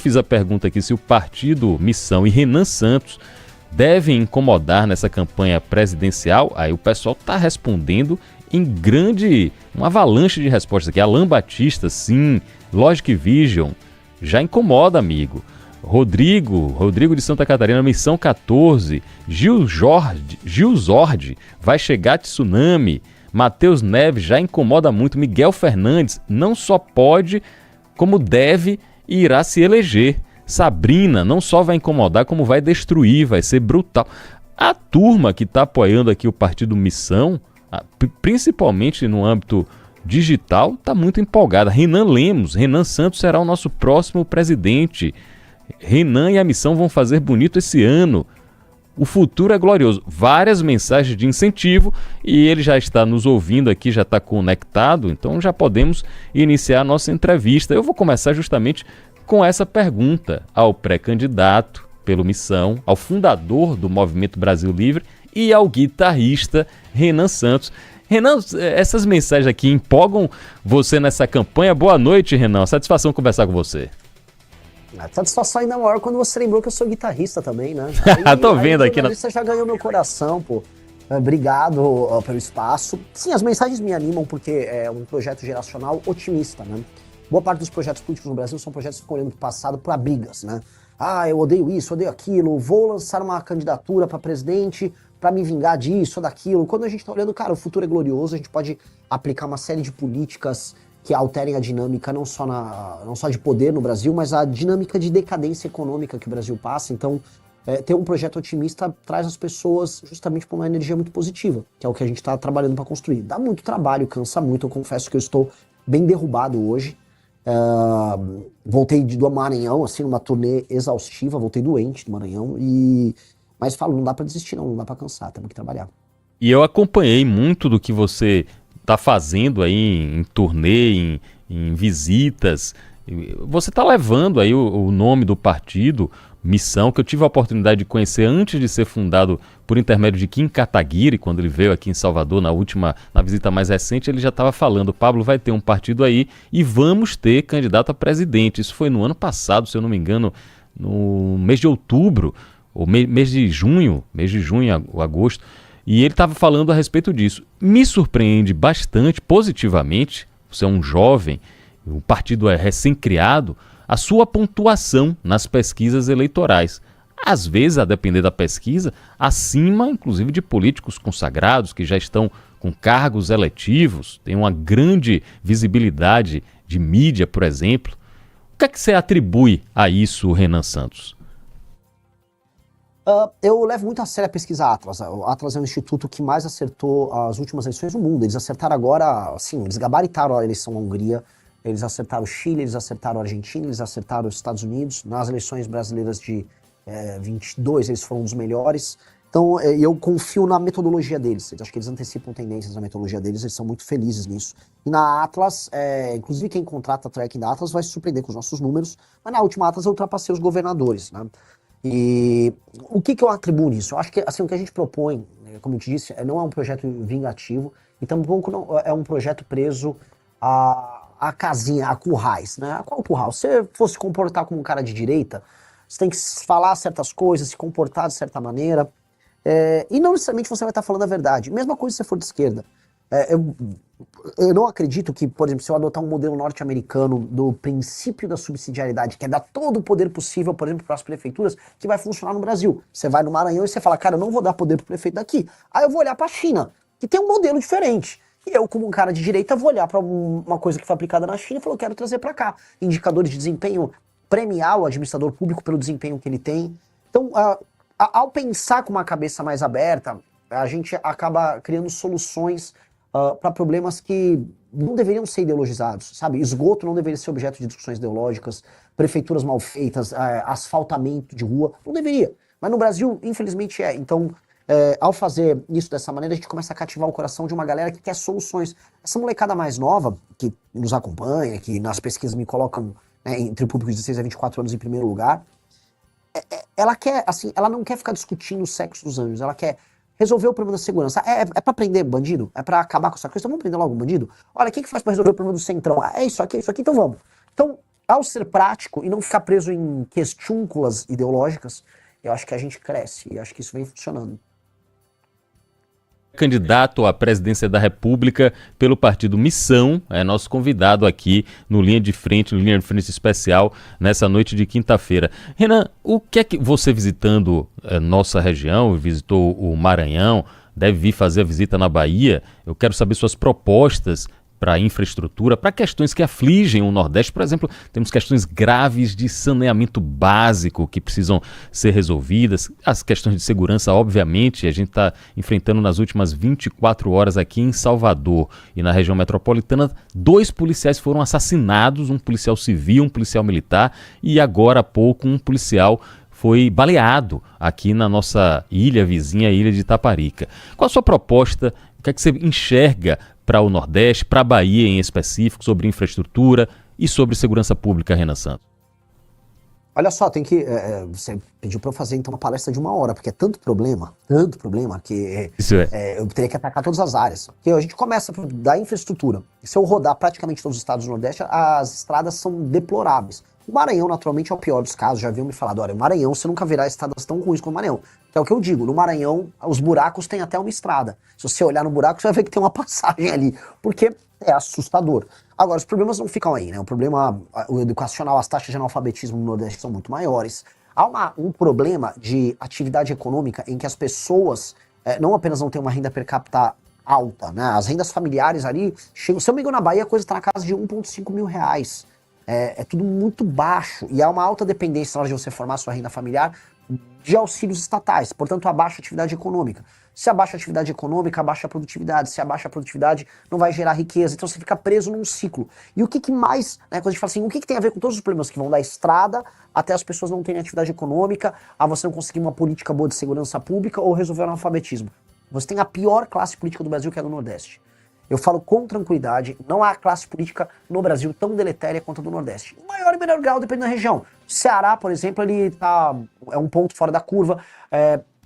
fiz a pergunta aqui se o partido Missão e Renan Santos devem incomodar nessa campanha presidencial, aí o pessoal está respondendo em uma avalanche de respostas aqui. Alan Batista, sim. Logic Vision, já incomoda, amigo. Rodrigo de Santa Catarina, Missão 14. Gil Zord, vai chegar tsunami. Matheus Neves, já incomoda muito. Miguel Fernandes, não só pode, como deve e irá se eleger. Sabrina, não só vai incomodar, como vai destruir, vai ser brutal. A turma que está apoiando aqui o partido Missão, principalmente no âmbito digital, está muito empolgada. Renan Santos será o nosso próximo presidente. Renan e a Missão vão fazer bonito esse ano. O futuro é glorioso. Várias mensagens de incentivo e ele já está nos ouvindo aqui, já está conectado, então já podemos iniciar a nossa entrevista. Eu vou começar justamente com essa pergunta ao pré-candidato pelo Missão, ao fundador do Movimento Brasil Livre e ao guitarrista Renan Santos. Renan, essas mensagens aqui empolgam você nessa campanha? Boa noite, Renan. Satisfação conversar com você. A satisfação ainda maior quando você lembrou que eu sou guitarrista também, né? Tô vendo aqui. Você já ganhou meu coração, pô. Obrigado pelo espaço. Sim, as mensagens me animam porque é um projeto geracional otimista, né? Boa parte dos projetos políticos no Brasil são projetos que ficam olhando pro passado para brigas, né? Ah, eu odeio isso, odeio aquilo, vou lançar uma candidatura para presidente para me vingar disso ou daquilo. Quando a gente tá olhando, cara, o futuro é glorioso, a gente pode aplicar uma série de políticas que alterem a dinâmica não só de poder no Brasil, mas a dinâmica de decadência econômica que o Brasil passa. Então, ter um projeto otimista traz as pessoas justamente para uma energia muito positiva, que é o que a gente está trabalhando para construir. Dá muito trabalho, cansa muito, eu confesso que eu estou bem derrubado hoje. Voltei do Maranhão, assim, numa turnê exaustiva, voltei doente do Maranhão, mas falo, não dá para desistir não dá para cansar, temos que trabalhar. E eu acompanhei muito do que você está fazendo aí em turnê, em visitas. Você está levando aí o nome do partido Missão, que eu tive a oportunidade de conhecer antes de ser fundado por intermédio de Kim Kataguiri, quando ele veio aqui em Salvador na visita mais recente. Ele já estava falando: Pablo, vai ter um partido aí e vamos ter candidato a presidente. Isso foi no ano passado, se eu não me engano, no mês de outubro, ou mês de junho, agosto. E ele estava falando a respeito disso. Me surpreende bastante, positivamente, você é um jovem, o partido é recém-criado, a sua pontuação nas pesquisas eleitorais. Às vezes, a depender da pesquisa, acima, inclusive, de políticos consagrados que já estão com cargos eletivos, tem uma grande visibilidade de mídia, por exemplo. O que é que você atribui a isso, Renan Santos? Eu levo muito a sério a pesquisa Atlas. O Atlas é um instituto que mais acertou as últimas eleições do mundo. Eles acertaram agora, assim, eles gabaritaram a eleição na Hungria, eles acertaram o Chile, eles acertaram a Argentina, eles acertaram os Estados Unidos. Nas eleições brasileiras de 22, eles foram um dos melhores. Então, eu confio na metodologia deles. Acho que eles antecipam tendências na metodologia deles, eles são muito felizes nisso. E na Atlas, inclusive quem contrata a tracking da Atlas vai se surpreender com os nossos números, mas na última Atlas eu ultrapassei os governadores, né? E o que eu atribuo nisso? Eu acho que assim, o que a gente propõe, como eu te disse, não é um projeto vingativo e tampouco não é um projeto preso a casinha, a currais, né? Qual curral? Se você fosse se comportar como um cara de direita, você tem que falar certas coisas, se comportar de certa maneira, e não necessariamente você vai estar falando a verdade. Mesma coisa se você for de esquerda. Eu não acredito que, por exemplo, se eu adotar um modelo norte-americano do princípio da subsidiariedade, que é dar todo o poder possível, por exemplo, para as prefeituras, que vai funcionar no Brasil. Você vai no Maranhão e você fala, cara, eu não vou dar poder para o prefeito daqui. Aí eu vou olhar para a China, que tem um modelo diferente. E eu, como um cara de direita, vou olhar para uma coisa que foi aplicada na China e falar, eu quero trazer para cá. Indicadores de desempenho, premiar o administrador público pelo desempenho que ele tem. Então, ao pensar com uma cabeça mais aberta, a gente acaba criando soluções para problemas que não deveriam ser ideologizados, sabe? Esgoto não deveria ser objeto de discussões ideológicas, prefeituras mal feitas, asfaltamento de rua, não deveria. Mas no Brasil, infelizmente, é. Então, ao fazer isso dessa maneira, a gente começa a cativar o coração de uma galera que quer soluções. Essa molecada mais nova, que nos acompanha, que nas pesquisas me colocam, né, entre o público de 16 a 24 anos em primeiro lugar, ela quer, assim, ela não quer ficar discutindo o sexo dos anjos, ela quer resolver o problema da segurança. É pra prender bandido? É pra acabar com essa coisa? Então vamos prender logo o bandido? Olha, o que faz pra resolver o problema do centrão? É isso aqui, então vamos. Então, Ao ser prático e não ficar preso em questúnculas ideológicas, eu acho que a gente cresce e acho que isso vem funcionando. Candidato à presidência da República pelo partido Missão, é nosso convidado aqui no Linha de Frente especial, nessa noite de quinta-feira. Renan, o que é que você, visitando nossa região, visitou o Maranhão, deve vir fazer a visita na Bahia, eu quero saber suas propostas para a infraestrutura, para questões que afligem o Nordeste. Por exemplo, temos questões graves de saneamento básico que precisam ser resolvidas, as questões de segurança, obviamente, a gente está enfrentando nas últimas 24 horas aqui em Salvador e na região metropolitana, 2 policiais foram assassinados, um policial civil, um policial militar, e agora há pouco um policial foi baleado aqui na nossa ilha vizinha, a ilha de Itaparica. Qual a sua proposta? O que é que você enxerga para o Nordeste, para a Bahia em específico, sobre infraestrutura e sobre segurança pública, Renan Santos? Olha só, tem que... você pediu para eu fazer então uma palestra de 1 hora, porque é tanto problema, que eu teria que atacar todas as áreas. Porque a gente começa da infraestrutura. Se eu rodar praticamente todos os estados do Nordeste, as estradas são deploráveis. O Maranhão, naturalmente, é o pior dos casos. Já haviam me falado, olha, o Maranhão, você nunca verá estradas tão ruins como o Maranhão. Que é o que eu digo, no Maranhão, os buracos têm até uma estrada. Se você olhar no buraco, você vai ver que tem uma passagem ali, porque é assustador. Agora, os problemas não ficam aí, né? O problema o educacional, as taxas de analfabetismo no Nordeste são muito maiores. Há um problema de atividade econômica em que as pessoas não apenas não têm uma renda per capita alta, né? As rendas familiares ali, chegam, se eu me engano, na Bahia a coisa está na casa de 1,5 mil reais. É tudo muito baixo e há uma alta dependência na hora de você formar sua renda familiar de auxílios estatais, portanto abaixa a atividade econômica. Se abaixa a atividade econômica, abaixa a produtividade. Se abaixa a produtividade, não vai gerar riqueza. Então você fica preso num ciclo. E o que mais, né, quando a gente fala assim, o que tem a ver com todos os problemas que vão da estrada até as pessoas não terem atividade econômica, a você não conseguir uma política boa de segurança pública ou resolver o analfabetismo. Você tem a pior classe política do Brasil, que é a do Nordeste. Eu falo com tranquilidade, não há classe política no Brasil tão deletéria quanto a do Nordeste. Em maior e menor grau, depende da região. Ceará, por exemplo, ele é um ponto fora da curva,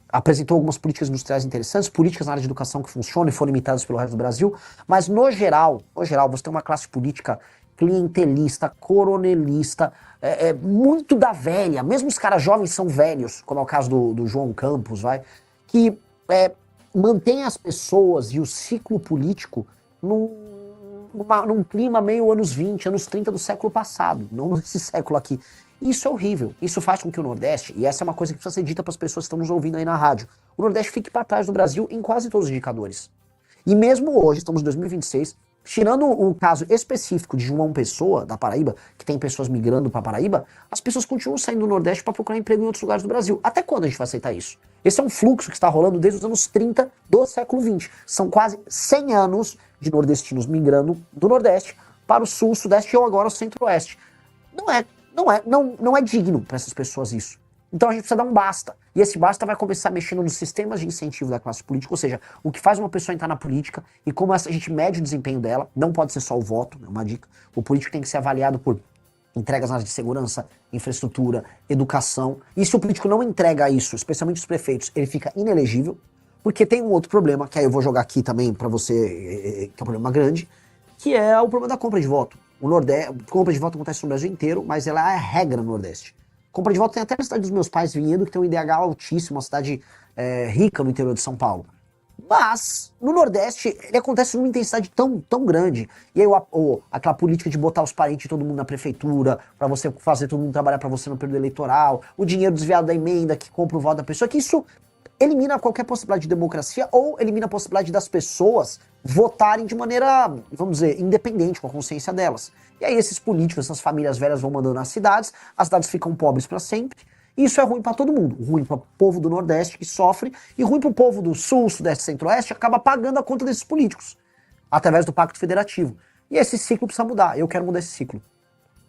apresentou algumas políticas industriais interessantes, políticas na área de educação que funcionam e foram imitadas pelo resto do Brasil, mas no geral, você tem uma classe política clientelista, coronelista, muito da velha, mesmo os caras jovens são velhos, como é o caso do João Campos, que mantém as pessoas e o ciclo político num clima meio anos 20, anos 30 do século passado, não nesse século aqui. Isso é horrível. Isso faz com que o Nordeste, e essa é uma coisa que precisa ser dita para as pessoas que estão nos ouvindo aí na rádio, o Nordeste fique para trás do Brasil em quase todos os indicadores. E mesmo hoje, estamos em 2026, tirando o caso específico de João Pessoa, da Paraíba, que tem pessoas migrando para Paraíba, as pessoas continuam saindo do Nordeste para procurar emprego em outros lugares do Brasil. Até quando a gente vai aceitar isso? Esse é um fluxo que está rolando desde os anos 30 do século XX. São quase 100 anos de nordestinos migrando do Nordeste para o Sul, Sudeste ou agora o Centro-Oeste. Não é digno para essas pessoas isso. Então a gente precisa dar um basta. E esse basta vai começar mexendo nos sistemas de incentivo da classe política, ou seja, o que faz uma pessoa entrar na política e como a gente mede o desempenho dela. Não pode ser só o voto, é uma dica. O político tem que ser avaliado por entregas na área de segurança, infraestrutura, educação. E se o político não entrega isso, especialmente os prefeitos, ele fica inelegível, porque tem um outro problema, que aí eu vou jogar aqui também para você, que é um problema grande, que é o problema da compra de voto. O Nordeste, compra de voto acontece no Brasil inteiro, mas ela é a regra no Nordeste. Compra de voto tem até na cidade dos meus pais, Vinhedo, que tem um IDH altíssimo, uma cidade rica no interior de São Paulo. Mas, no Nordeste, ele acontece numa intensidade tão grande. E aí aquela política de botar os parentes de todo mundo na prefeitura, pra você fazer todo mundo trabalhar pra você no período eleitoral, o dinheiro desviado da emenda que compra o voto da pessoa, que isso elimina qualquer possibilidade de democracia ou elimina a possibilidade das pessoas votarem de maneira, vamos dizer, independente, com a consciência delas. E aí esses políticos, essas famílias velhas vão mandando nas cidades, as cidades ficam pobres para sempre, e isso é ruim para todo mundo. Ruim para o povo do Nordeste, que sofre, e ruim para o povo do Sul, Sudeste e Centro-Oeste, acaba pagando a conta desses políticos, através do Pacto Federativo. E esse ciclo precisa mudar, eu quero mudar esse ciclo.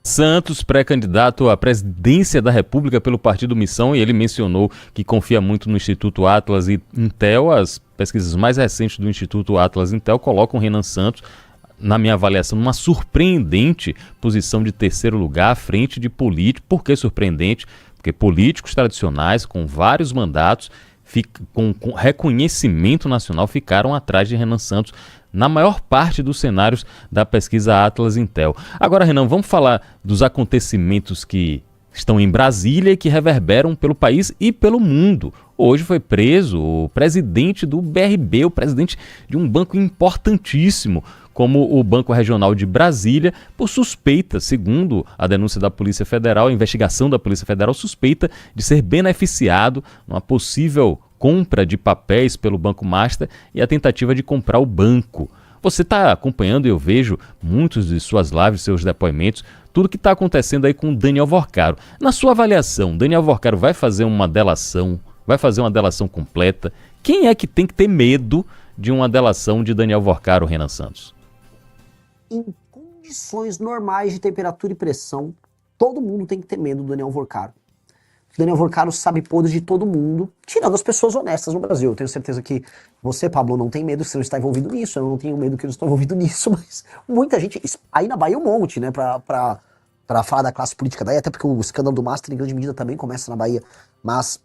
Santos, pré-candidato à presidência da República pelo Partido Missão, e ele mencionou que confia muito no Instituto Atlas e Intel. As pesquisas mais recentes do Instituto Atlas e Intel colocam Renan Santos, na minha avaliação, numa surpreendente posição de 3º lugar à frente de político. Por que surpreendente? Porque políticos tradicionais, com vários mandatos, com reconhecimento nacional, ficaram atrás de Renan Santos na maior parte dos cenários da pesquisa Atlas Intel. Agora, Renan, vamos falar dos acontecimentos que estão em Brasília e que reverberam pelo país e pelo mundo. Hoje foi preso o presidente do BRB, o presidente de um banco importantíssimo, como o Banco Regional de Brasília, por suspeita, segundo a denúncia da Polícia Federal, a investigação da Polícia Federal, suspeita de ser beneficiado numa possível compra de papéis pelo Banco Master e a tentativa de comprar o banco. Você está acompanhando, eu vejo muitos de suas lives, seus depoimentos, tudo que está acontecendo aí com Daniel Vorcaro. Na sua avaliação, Daniel Vorcaro vai fazer uma delação completa? Quem é que tem que ter medo de uma delação de Daniel Vorcaro, Renan Santos? Em condições normais de temperatura e pressão, todo mundo tem que ter medo do Daniel Vorcaro. O Daniel Vorcaro sabe podres de todo mundo, tirando as pessoas honestas no Brasil. Eu tenho certeza que você, Pablo, não tem medo que você não está envolvido nisso, eu não tenho medo que eu não estou envolvido nisso, mas muita gente, aí na Bahia um monte, né, pra falar da classe política daí, até porque o escândalo do Master em grande medida também começa na Bahia, mas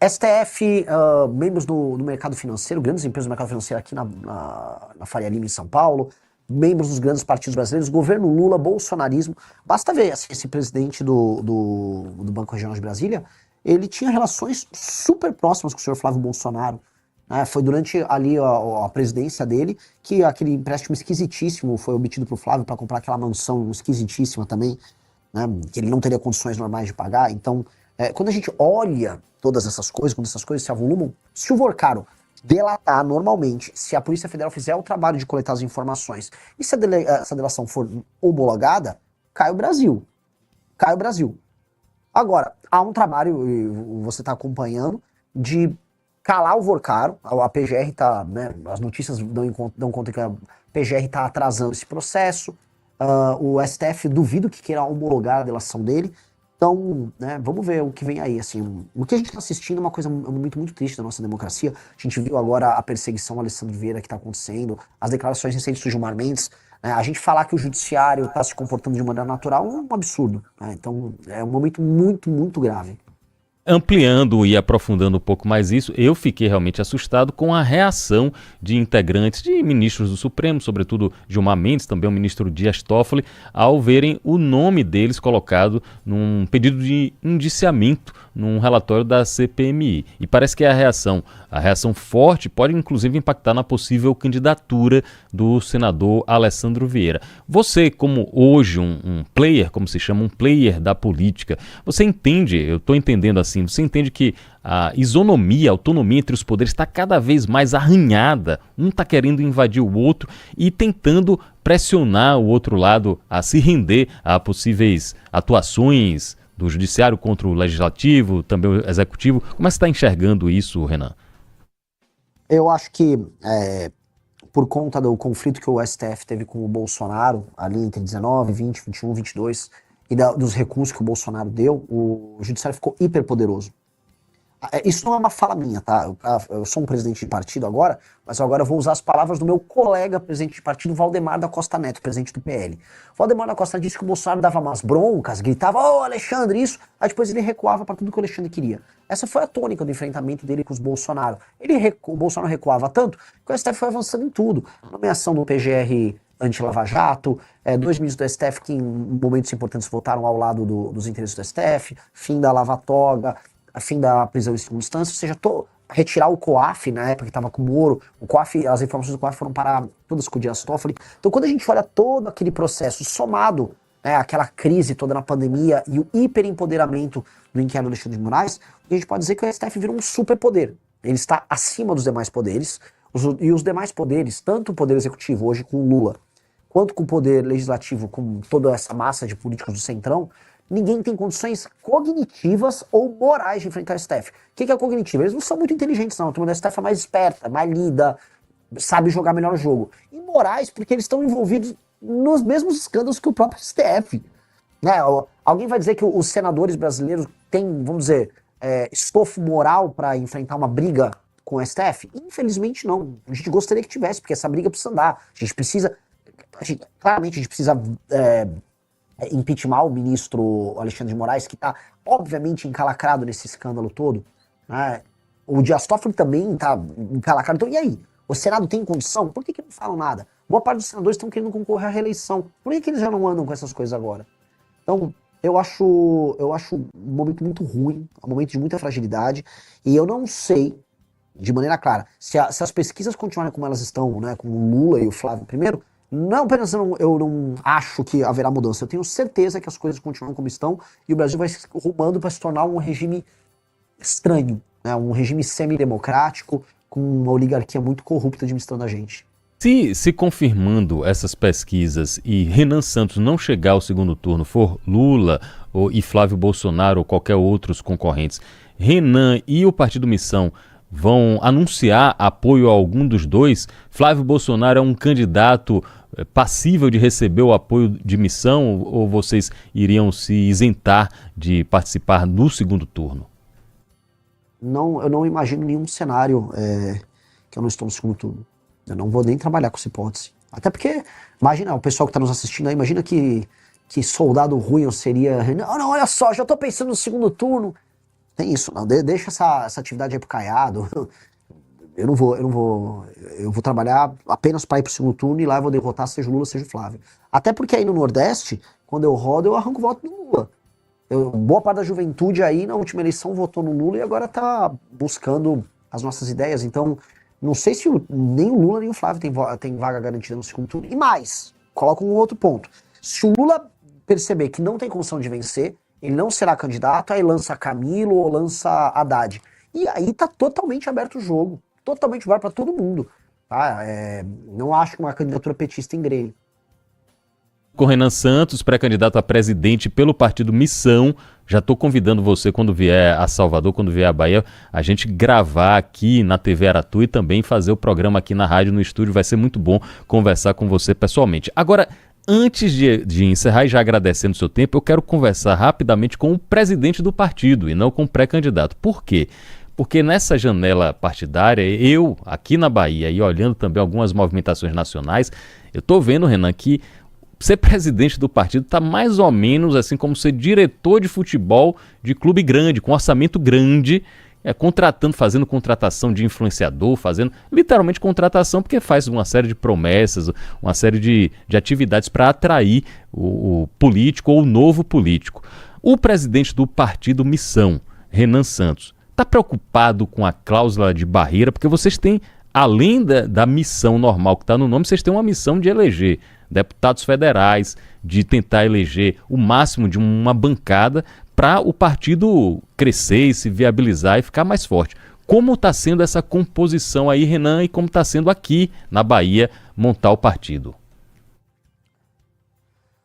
STF, membros do mercado financeiro, grandes empresas do mercado financeiro aqui na Faria Lima em São Paulo, membros dos grandes partidos brasileiros, governo Lula, bolsonarismo. Basta ver, assim, esse presidente do Banco Regional de Brasília, ele tinha relações super próximas com o senhor Flávio Bolsonaro. Né? Foi durante ali a presidência dele que aquele empréstimo esquisitíssimo foi obtido para o Flávio para comprar aquela mansão esquisitíssima também, né? Que ele não teria condições normais de pagar. Então, quando a gente olha todas essas coisas, quando essas coisas se avolumam, se o Vorcaro delatar normalmente, se a Polícia Federal fizer o trabalho de coletar as informações e se essa delação for homologada, cai o Brasil. Cai o Brasil. Agora, há um trabalho, e você está acompanhando, de calar o Vorcaro. A PGR está, né, as notícias dão conta que a PGR está atrasando esse processo. O STF duvido que queira homologar a delação dele. Então, né, vamos ver o que vem aí, assim, o que a gente está assistindo é uma coisa muito, muito triste da nossa democracia. A gente viu agora a perseguição ao Alessandro Vieira que está acontecendo, as declarações recentes do Gilmar Mendes, né, a gente falar que o judiciário está se comportando de maneira natural é um absurdo, né, então é um momento muito, muito grave. Ampliando e aprofundando um pouco mais isso, eu fiquei realmente assustado com a reação de integrantes, de ministros do Supremo, sobretudo Gilmar Mendes, também o ministro Dias Toffoli, ao verem o nome deles colocado num pedido de indiciamento num relatório da CPMI. E parece que a reação forte pode inclusive impactar na possível candidatura do senador Alessandro Vieira. Você, como hoje um player, como se chama, um player da política, você entende, eu estou entendendo assim, você entende que a isonomia, a autonomia entre os poderes está cada vez mais arranhada, um está querendo invadir o outro e tentando pressionar o outro lado a se render a possíveis atuações do judiciário contra o legislativo, também o executivo. Como é que você está enxergando isso, Renan? Eu acho que por conta do conflito que o STF teve com o Bolsonaro, ali entre 19, 20, 21, 22, e dos recursos que o Bolsonaro deu, o judiciário ficou hiperpoderoso. Isso não é uma fala minha, tá? Eu sou um presidente de partido agora, mas agora eu vou usar as palavras do meu colega presidente de partido, Valdemar da Costa Neto, presidente do PL. Valdemar da Costa Neto disse que o Bolsonaro dava umas broncas, gritava, ô Alexandre, isso, aí depois ele recuava para tudo que o Alexandre queria. Essa foi a tônica do enfrentamento dele com os Bolsonaro. O Bolsonaro recuava tanto que o STF foi avançando em tudo. Nomeação do PGR anti-Lava Jato, 2 ministros do STF que em momentos importantes votaram ao lado dos interesses do STF, fim da Lava Toga, fim da prisão em segunda instância, ou seja, retirar o COAF, na época que estava com o Moro, o COAF, as informações do COAF foram parar todas com o Dias Toffoli. Então quando a gente olha todo aquele processo somado, né, aquela crise toda na pandemia e o hiperempoderamento do inquérito do Alexandre de Moraes, a gente pode dizer que o STF virou um superpoder. Ele está acima dos demais poderes, e os demais poderes, tanto o poder executivo hoje com o Lula, quanto com o poder legislativo, com toda essa massa de políticos do Centrão, ninguém tem condições cognitivas ou morais de enfrentar o STF. O que é cognitivo? Eles não são muito inteligentes, não. A turma do STF é mais esperta, mais lida, sabe jogar melhor o jogo. E morais, porque eles estão envolvidos nos mesmos escândalos que o próprio STF. Né? Alguém vai dizer que os senadores brasileiros têm, vamos dizer, estofo moral para enfrentar uma briga com o STF? Infelizmente não. A gente gostaria que tivesse, porque essa briga precisa andar. A gente precisa... claramente a gente precisa... impeachment o ministro Alexandre de Moraes, que está obviamente encalacrado nesse escândalo todo, né? O Dias Toffoli também tá encalacrado. Então, e aí? O Senado tem condição? Por que não falam nada? Boa parte dos senadores estão querendo concorrer à reeleição. Por que eles já não andam com essas coisas agora? Então, eu acho um momento muito ruim, um momento de muita fragilidade, e eu não sei, de maneira clara, se as pesquisas continuarem como elas estão, né, com o Lula e o Flávio primeiro, não apenas eu não acho que haverá mudança, eu tenho certeza que as coisas continuam como estão, e o Brasil vai se rumando para se tornar um regime estranho, né, um regime semidemocrático, com uma oligarquia muito corrupta administrando a gente. Se confirmando essas pesquisas e Renan Santos não chegar ao segundo turno, for Lula e Flávio Bolsonaro ou qualquer outros concorrentes, Renan e o Partido Missão vão anunciar apoio a algum dos dois? Flávio Bolsonaro é um candidato passível de receber o apoio de Missão ou vocês iriam se isentar de participar no segundo turno? Não, eu não imagino nenhum cenário que eu não estou no segundo turno. Eu não vou nem trabalhar com essa hipótese. Até porque, imagina, o pessoal que está nos assistindo aí, imagina que soldado ruim eu seria. Não, não, olha só, já estou pensando no segundo turno. Tem isso, não. Deixa essa atividade aí pro Caiado. Eu vou trabalhar apenas para ir pro segundo turno e lá eu vou derrotar seja o Lula, seja o Flávio. Até porque aí no Nordeste, quando eu rodo, eu arranco o voto do Lula. Boa parte da juventude aí na última eleição votou no Lula e agora tá buscando as nossas ideias. Então, não sei se nem o Lula nem o Flávio tem vaga garantida no segundo turno. E mais, coloca um outro ponto. Se o Lula perceber que não tem condição de vencer, ele não será candidato, aí lança Camilo ou lança Haddad. E aí tá totalmente aberto o jogo. Totalmente vai para todo mundo. Tá? Não acho que uma candidatura petista engreie. Com Renan Santos, pré-candidato a presidente pelo partido Missão. Já estou convidando você, quando vier a Salvador, quando vier a Bahia, a gente gravar aqui na TV Aratu e também fazer o programa aqui na rádio, no estúdio. Vai ser muito bom conversar com você pessoalmente. Agora, antes de encerrar e já agradecendo o seu tempo, eu quero conversar rapidamente com o presidente do partido e não com o pré-candidato. Por quê? Porque nessa janela partidária, eu, aqui na Bahia, e olhando também algumas movimentações nacionais, eu estou vendo, Renan, que ser presidente do partido está mais ou menos assim como ser diretor de futebol de clube grande, com orçamento grande, fazendo contratação de influenciador, fazendo literalmente contratação, porque faz uma série de promessas, uma série de atividades para atrair o político ou o novo político. O presidente do partido Missão, Renan Santos, está preocupado com a cláusula de barreira, porque vocês têm, além da missão normal que está no nome, vocês têm uma missão de eleger deputados federais, de tentar eleger o máximo de uma bancada para o partido crescer e se viabilizar e ficar mais forte. Como está sendo essa composição aí, Renan, e como está sendo aqui na Bahia montar o partido?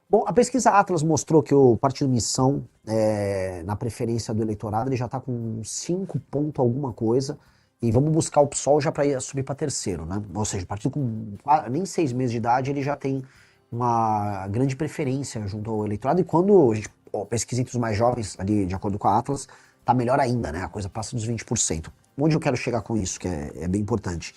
Bom, a pesquisa Atlas mostrou que o partido Missão, na preferência do eleitorado, ele já está com 5 ponto alguma coisa. E vamos buscar o PSOL já para subir para terceiro, né? Ou seja, o partido com nem 6 meses de idade, ele já tem uma grande preferência junto ao eleitorado. E quando a gente pesquisa entre os mais jovens, ali, de acordo com a Atlas, tá melhor ainda, né? A coisa passa dos 20%. Onde eu quero chegar com isso, que é bem importante?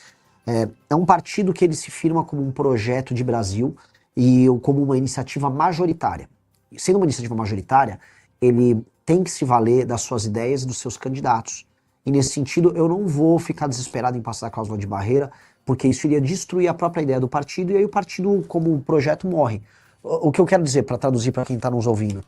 É um partido que ele se firma como um projeto de Brasil e como uma iniciativa majoritária. E sendo uma iniciativa majoritária, ele tem que se valer das suas ideias e dos seus candidatos. E nesse sentido, eu não vou ficar desesperado em passar a cláusula de barreira, porque isso iria destruir a própria ideia do partido, e aí o partido, como projeto, morre. O que eu quero dizer, para traduzir para quem está nos ouvindo,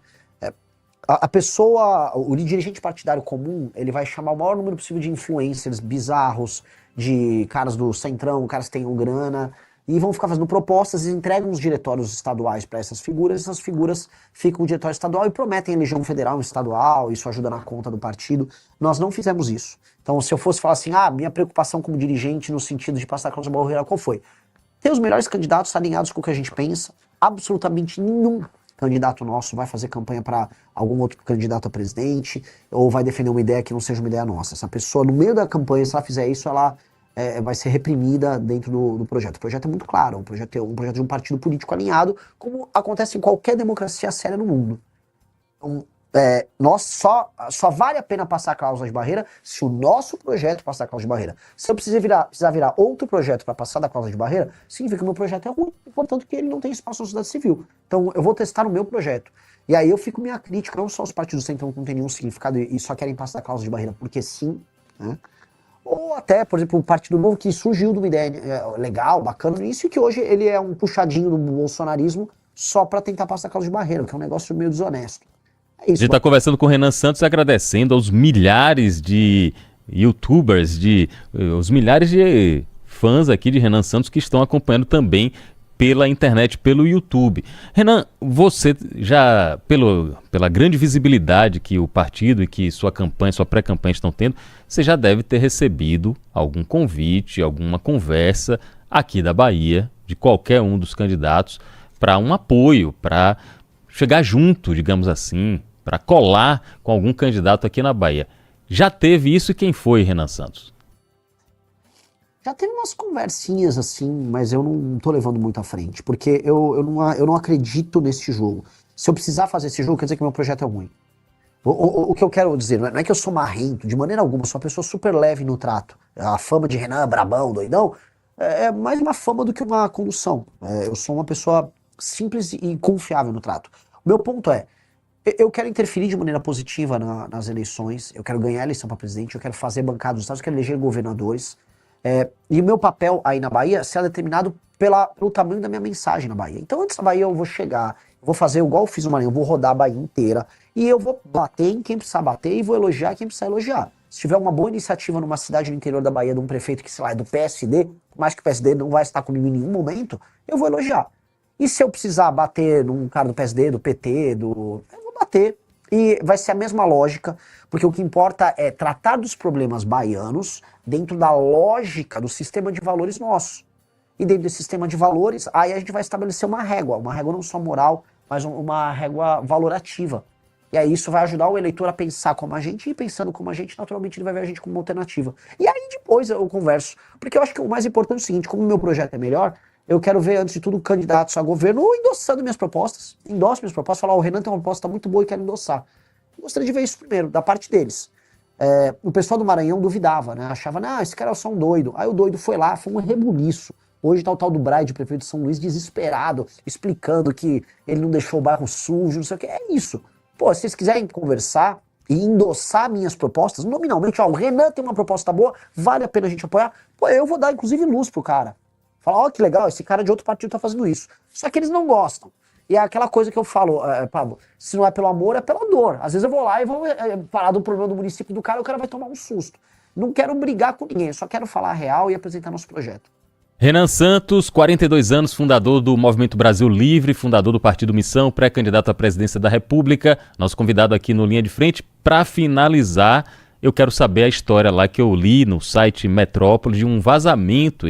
a pessoa, o dirigente partidário comum, ele vai chamar o maior número possível de influencers bizarros, de caras do centrão, caras que tenham grana, e vão ficar fazendo propostas e entregam os diretórios estaduais para essas figuras ficam no diretório estadual e prometem eleição federal e estadual, isso ajuda na conta do partido. Nós não fizemos isso. Então, se eu fosse falar assim, minha preocupação como dirigente no sentido de passar a cláusula de barreira, qual foi? Ter os melhores candidatos alinhados com o que a gente pensa, absolutamente nenhum candidato nosso vai fazer campanha para algum outro candidato a presidente ou vai defender uma ideia que não seja uma ideia nossa. Essa pessoa, no meio da campanha, se ela fizer isso, ela vai ser reprimida dentro do projeto. O projeto é muito claro, um projeto de um partido político alinhado, como acontece em qualquer democracia séria no mundo. Então, nós só vale a pena passar a cláusula de barreira se o nosso projeto passar a cláusula de barreira. Se eu precisar virar outro projeto para passar da cláusula de barreira, significa que o meu projeto é ruim, portanto que ele não tem espaço na sociedade civil. Então eu vou testar o meu projeto. E aí eu fico minha crítica, não só os partidos centrão que não tem nenhum significado e só querem passar a cláusula de barreira porque sim, né? Ou até, por exemplo, o Partido Novo, que surgiu de uma ideia legal, bacana no início, e que hoje ele é um puxadinho do bolsonarismo só para tentar passar causa de barreira, que é um negócio meio desonesto. É A gente isso. está conversando com o Renan Santos, agradecendo aos milhares de youtubers, os milhares de fãs aqui de Renan Santos que estão acompanhando também pela internet, pelo YouTube. Renan, você já, pela grande visibilidade que o partido e que sua campanha, sua pré-campanha estão tendo, você já deve ter recebido algum convite, alguma conversa aqui da Bahia, de qualquer um dos candidatos, para um apoio, para chegar junto, digamos assim, para colar com algum candidato aqui na Bahia. Já teve isso e quem foi, Renan Santos? Já teve umas conversinhas assim, mas eu não tô levando muito à frente, porque eu não acredito nesse jogo. Se eu precisar fazer esse jogo, quer dizer que meu projeto é ruim. O que eu quero dizer, não é que eu sou marrento, de maneira alguma, eu sou uma pessoa super leve no trato. A fama de Renan, brabão, doidão, é mais uma fama do que uma condução. Eu sou uma pessoa simples e confiável no trato. O meu ponto é, eu quero interferir de maneira positiva nas eleições, eu quero ganhar a eleição para presidente, eu quero fazer bancada dos estados, eu quero eleger governadores. E o meu papel aí na Bahia será determinado pelo tamanho da minha mensagem na Bahia. Então antes da Bahia eu vou chegar, vou fazer igual eu fiz no Maranhão, eu vou rodar a Bahia inteira e eu vou bater em quem precisar bater e vou elogiar quem precisar elogiar. Se tiver uma boa iniciativa numa cidade no interior da Bahia de um prefeito que, sei lá, é do PSD, por mais que o PSD não vai estar comigo em nenhum momento, eu vou elogiar. E se eu precisar bater num cara do PSD, do PT, eu vou bater. E vai ser a mesma lógica, porque o que importa é tratar dos problemas baianos dentro da lógica do sistema de valores nosso. E dentro desse sistema de valores, aí a gente vai estabelecer uma régua não só moral, mas uma régua valorativa. E aí isso vai ajudar o eleitor a pensar como a gente, e pensando como a gente, naturalmente ele vai ver a gente como uma alternativa. E aí depois eu converso, porque eu acho que o mais importante é o seguinte, como o meu projeto é melhor, eu quero ver, antes de tudo, candidatos a governo endossando minhas propostas. Endosso minhas propostas, falar, o Renan tem uma proposta muito boa e quero endossar. Eu gostaria de ver isso primeiro, da parte deles. O pessoal do Maranhão duvidava, né? Achava, esse cara é só um doido. Aí o doido foi lá, foi um rebuliço. Hoje tá o tal do Braide, prefeito de São Luís, desesperado, explicando que ele não deixou o bairro sujo, não sei o que. É isso. Pô, se vocês quiserem conversar e endossar minhas propostas, nominalmente, o Renan tem uma proposta boa, vale a pena a gente apoiar, pô, eu vou dar, inclusive, luz pro cara. Falar, que legal, esse cara de outro partido tá fazendo isso. Só que eles não gostam. E é aquela coisa que eu falo, Pablo, se não é pelo amor, é pela dor. Às vezes eu vou lá e vou falar do problema do município do cara, o cara vai tomar um susto. Não quero brigar com ninguém, só quero falar a real e apresentar nosso projeto. Renan Santos, 42 anos, fundador do Movimento Brasil Livre, fundador do Partido Missão, pré-candidato à presidência da República, nosso convidado aqui no Linha de Frente. Para finalizar, eu quero saber a história lá que eu li no site Metrópole de um vazamento,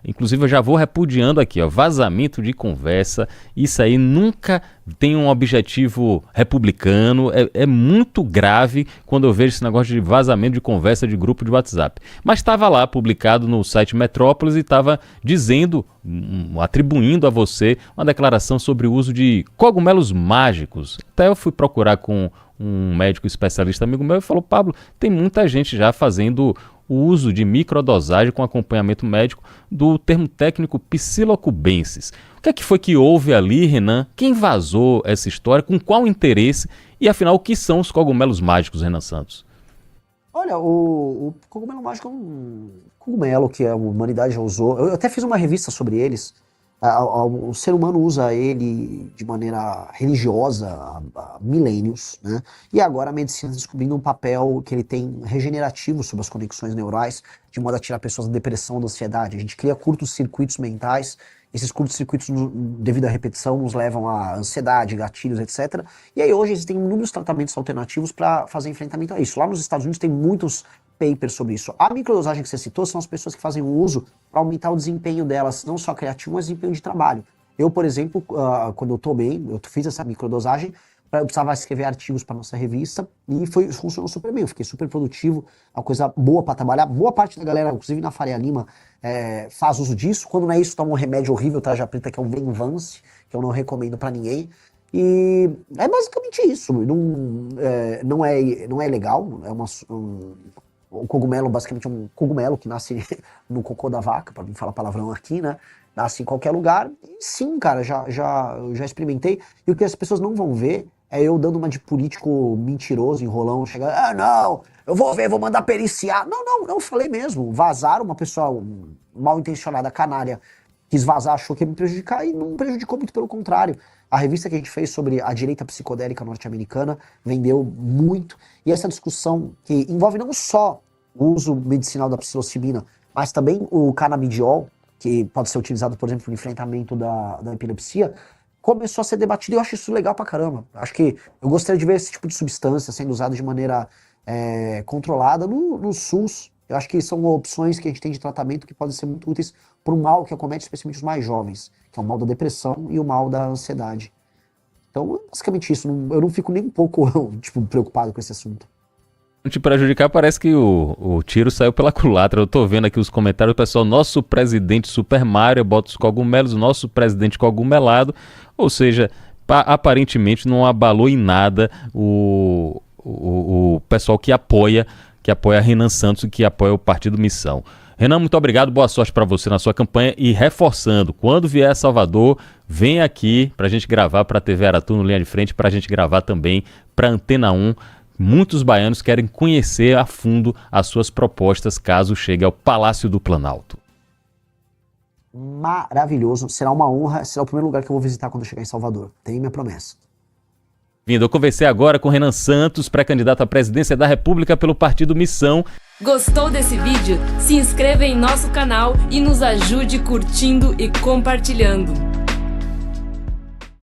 inclusive eu já vou repudiando aqui, vazamento de conversa. Isso aí nunca tem um objetivo republicano, é muito grave quando eu vejo esse negócio de vazamento de conversa de grupo de WhatsApp. Mas estava lá publicado no site Metrópolis e estava dizendo, atribuindo a você uma declaração sobre o uso de cogumelos mágicos. Até eu fui procurar com um médico especialista amigo meu e falou, Pablo, tem muita gente já fazendo o uso de microdosagem com acompanhamento médico do termo técnico psilocubensis. O que foi que houve ali, Renan? Quem vazou essa história? Com qual interesse? E afinal, o que são os cogumelos mágicos, Renan Santos? Olha, o cogumelo mágico é um cogumelo que a humanidade já usou. Eu até fiz uma revista sobre eles. O ser humano usa ele de maneira religiosa há milênios, né? E agora a medicina está descobrindo um papel que ele tem regenerativo sobre as conexões neurais, de modo a tirar pessoas da depressão, da ansiedade. A gente cria curtos-circuitos mentais, esses curtos-circuitos, devido à repetição, nos levam a ansiedade, gatilhos, etc. E aí hoje existem inúmeros tratamentos alternativos para fazer enfrentamento a isso. Lá nos Estados Unidos tem muitos papers sobre isso. A microdosagem que você citou são as pessoas que fazem o uso para aumentar o desempenho delas, não só criativo, mas desempenho de trabalho. Eu, por exemplo, quando eu tô bem, eu fiz essa microdosagem, eu precisava escrever artigos para nossa revista e funcionou super bem, eu fiquei super produtivo, é uma coisa boa para trabalhar. Boa parte da galera, inclusive na Faria Lima, faz uso disso. Quando não é isso, toma um remédio horrível, tarja preta, que é o Venvance, que eu não recomendo para ninguém. E é basicamente isso. Não é legal, o cogumelo basicamente é um cogumelo que nasce no cocô da vaca, para não falar palavrão aqui, né? Nasce em qualquer lugar. E sim, cara, eu já experimentei. E o que as pessoas não vão ver é eu dando uma de político mentiroso, enrolão, chegando, não, eu vou ver, vou mandar periciar. Não, eu falei mesmo, vazaram, uma pessoa mal intencionada, canária, quis vazar, achou que ia me prejudicar e não prejudicou, muito pelo contrário. A revista que a gente fez sobre a direita psicodélica norte-americana vendeu muito, e essa discussão que envolve não só o uso medicinal da psilocibina, mas também o canabidiol, que pode ser utilizado, por exemplo, no enfrentamento da epilepsia, começou a ser debatido e eu acho isso legal pra caramba. Acho que eu gostaria de ver esse tipo de substância sendo usada de maneira controlada no SUS. Eu acho que são opções que a gente tem de tratamento que podem ser muito úteis para um mal que acomete especialmente os mais jovens, que é o mal da depressão e o mal da ansiedade. Então, basicamente isso. Eu não fico nem um pouco preocupado com esse assunto. Te prejudicar, parece que o tiro saiu pela culatra. Eu tô vendo aqui os comentários, o pessoal, nosso presidente Super Mario, bota os cogumelos, nosso presidente cogumelado, ou seja, aparentemente não abalou em nada o pessoal que apoia Renan Santos e que apoia o Partido Missão. Renan, muito obrigado, boa sorte para você na sua campanha e reforçando, quando vier a Salvador, vem aqui pra gente gravar pra TV Aratu no Linha de Frente, pra gente gravar também pra Antena 1. Muitos baianos querem conhecer a fundo as suas propostas caso chegue ao Palácio do Planalto. Maravilhoso, será uma honra, será o primeiro lugar que eu vou visitar quando eu chegar em Salvador. Tenho minha promessa. Eu conversei agora com Renan Santos, pré-candidato à presidência da República pelo Partido Missão. Gostou desse vídeo? Se inscreva em nosso canal e nos ajude curtindo e compartilhando.